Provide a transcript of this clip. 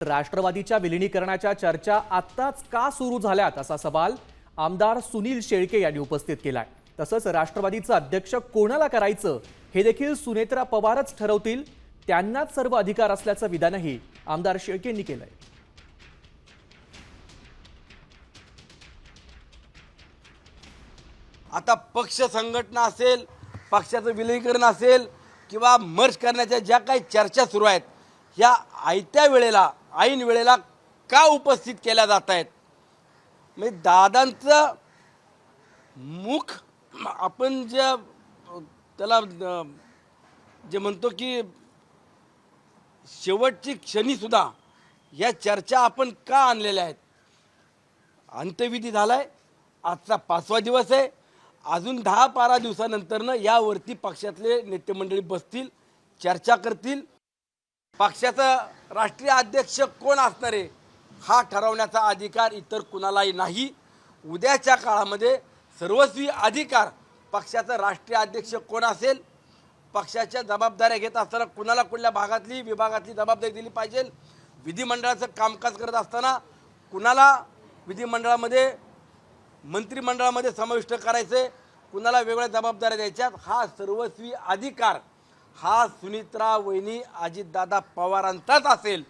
राष्ट्रवादीच्या विलिनीकरणाच्या चर्चा आत्ताच का सुरू झाल्यात असा सवाल आमदार सुनील शेळके यांनी उपस्थित केलाय। तसंच राष्ट्रवादीचं अध्यक्ष कोणाला करायचं हे देखील सुनेत्रा पवारच ठरवतील, त्यांनाच सर्व अधिकार असल्याचं विधानही आमदार शेळकेंनी केलंय। आता पक्ष संघटना असेल, पक्षाचं विलीनीकरण असेल किंवा मर्ज करण्याच्या ज्या काही चर्चा सुरू आहेत, ह्या आयत्या वेळेला ऐन वेळेला का उपस्थित केल्या जात आहेत? म्हणजे दादांचं मुख आपण त्याला जे म्हणतो की शेवटची क्षणी सुद्धा या चर्चा आपण का आणलेल्या आहेत? अंत्यविधी झालाय, आजचा 5वा दिवस आहे। अजून 10-12 दिवसानंतरनं यावरती पक्षातले नेते मंडळी बसतील, चर्चा करतील। पक्षाचा राष्ट्रीय अध्यक्ष कोण असणार आहे हा ठरवण्याचा अधिकार इतर कुणालाही नाही। उद्याच्या काळामध्ये सर्वस्वी अधिकार पक्षाचा राष्ट्रीय अध्यक्ष कोण असेल, पक्षाच्या जबाबदाऱ्या घेत असताना कुणाला कुठल्या भागातली विभागातली जबाबदारी दिली पाहिजे, विधिमंडळाचं कामकाज करत असताना कुणाला विधिमंडळामध्ये मंत्रिमंडळामध्ये समाविष्ट करायचे, कुणाला वेगळ्या जबाबदाऱ्या द्यायच्यात, हा सर्वस्वी अधिकार हा सुनेत्रा वहिनी अजितदादा पवारांचाच असेल।